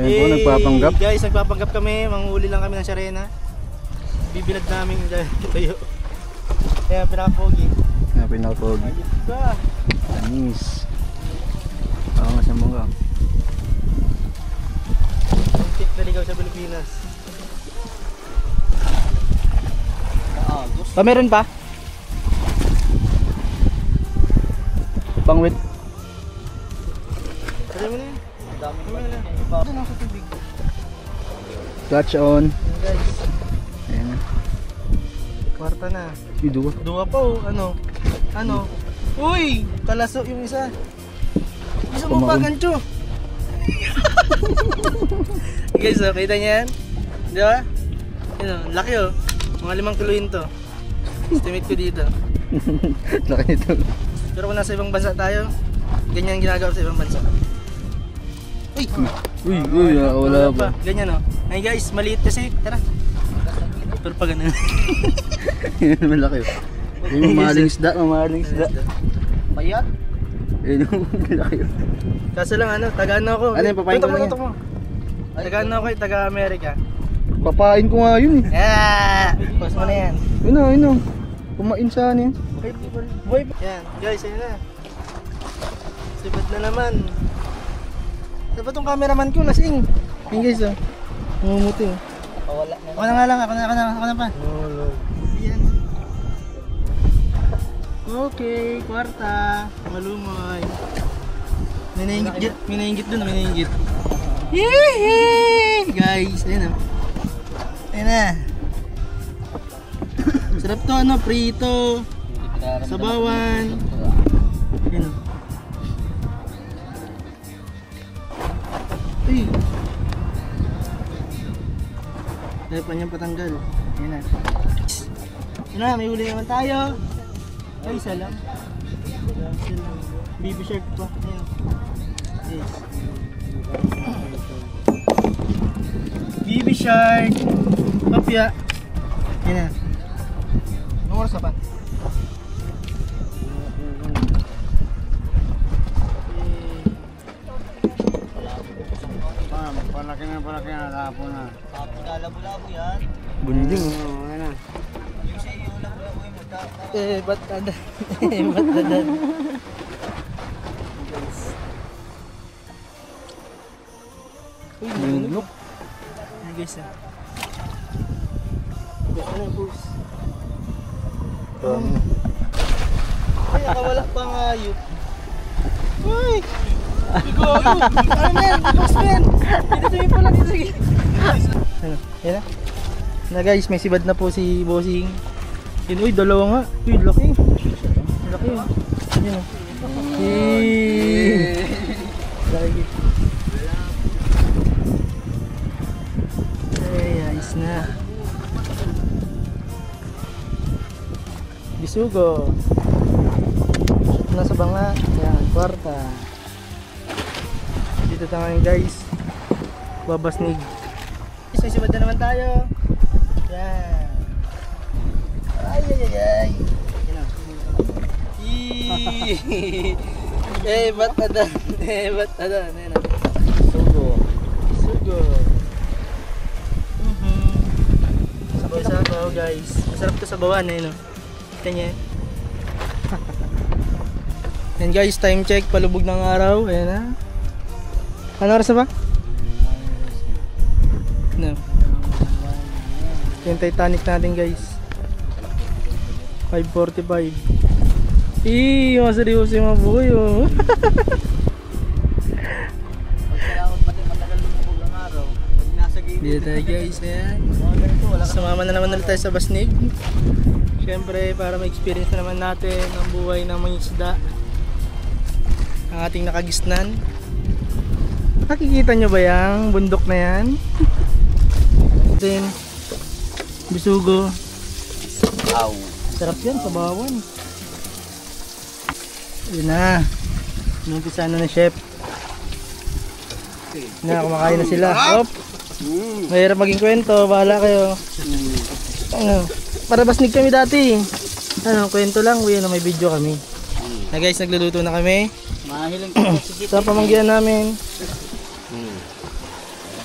Ayun po, nagpapanggap. Guys, nagpapanggap kami. Manghuli lang kami ng sarena. Bibilad namin tayo. Ayan, pinaka-pogi. Ayan, pinaka-pogi. Ayun ka. Anis. Ako nga sa mga. Ang tip na ligaw sa Pilipinas. Meron pa? Pangwit. Tara mo na yan. Dami mo na. Ito lang sa tubig. Clutch on. Ayan guys. Ayan. Kwarta na. Uy, duwa. Dua pa oh. Ano? Uy! Kalaso yung isa. Gusto mo pa gancho. Guys, oh, kita niya yan? Di ba? Yun oh, laki oh. Mga 5 kilo yun to. Estimate ko dito. Laki nito. Pero kung nasa ibang bansa tayo, ganyan ginagawa sa ibang bansa. Uy! Uy, wala pa. Ganyan oh. Ay guys, maliit kasi. Tara. Pero pa ganun. Yan naman laki. Yung mamahaling isda. Payat? Yan yung laki. Kaso lang ano, taga-ano ako. Ano yung papain ko lang yan? Taga-ano ako, taga-Amerika. Papain ko nga yun eh. Yeah! Post mo na yan. Yun o. Kumain sa ano yan. Boy! Yan, guys, ayun na. Sibad na naman. Dapat tong cameraman ko, lasing. Yan guys oh. Mumuti oh. Wala na. Ako na nga lang, ako na pa. Yan. Okay, kwarta. Malumoy. May nainggit dun. Yee! Guys, ayun oh. Ayun na. Sarap to ano, prito. Sabawan. Ayun oh. Uy! Dahil pa niyang patanggal. Ayun na. Ayun na, may huli naman tayo. Ay, isa lang. Baby shark pa. Ayun. Yes. Baby shark. Papya. Ayun na. Anong oras na pa? Palaki na, lapo na. Labo-labo yan. Bunling. Oo, ano. Yung sa iyo, labo-labo yung magta. Ba't adan? Ba't adan? Uy, nalunok. Ayan guys ah. Ano yung boss? Ay, nakawala pa nga yun. Uy! Bigo! Ano yan? Boss man! Dito yung pala dito. Sige. Ano? Yan na. Na guys, may sibad na po si Bossing. Yun, uy, dalawa nga. Uy, laki. Laki oh. Yan oh. Yee! Laki. Ay, ayos na. Bisugo. Nasa banga. Yan, kwarta. Dito tayo guys. Babasnig. May sibad na naman tayo. Yan. Ay. Yan o. Ba't adan? Ba't adan? Yan o. Sugo. Sabaw guys. Masarap to sa bawan eh no. Kita niya. Yan guys, time check. Palubog ng araw. Ayan na. Ano oras na ba? No. Yung Titanic natin guys. 5:45. Maseryoso yung mga buhay oh. Pagkalaot pati matagal lumubog ang araw. Pag nasa gilid. Dito tayo guys. Ayan. Sumama na naman tayo sa Basnig. Siyempre para ma-experience na naman natin ang buhay ng mga isda. Ang ating nakagisnan. Nakikita nyo ba yung bundok na yan? Then bisugo. Aw. Sarap yan sa bawan. Yun na. Numpisa na chef. Na, kumakain na sila. Op! Mahirap maging kwento. Bahala kayo. Ano? Para Basnig kami dati. Ano, kwento lang. Uy, ano, may video kami. Na guys, nagluluto na kami. Mahilang ko sa Sa pamanggihan namin.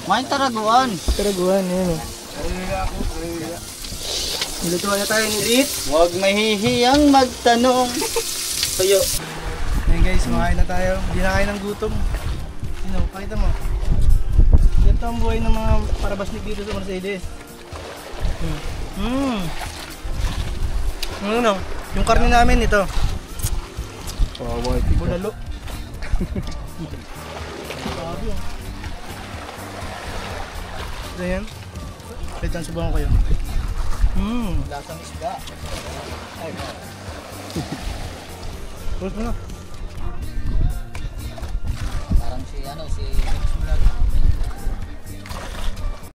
May taraguan. Karaguan, yun o. Nilutuan na tayo ni Rit. Huwag mahihiyang magtanong. Tuyo. Ayun guys, kumakain na tayo. Hindi na kain ng gutom. Ano, pakita mo. Ganito ang buhay ng mga parabasnik dito sa Mercedes. Ano, yung karne namin ito. Bulalo. Sabi yun. Ito yan. Wait lang, subukan ko kayo. Lasang isda. Tapos mo na. Parang si Mix Vlog.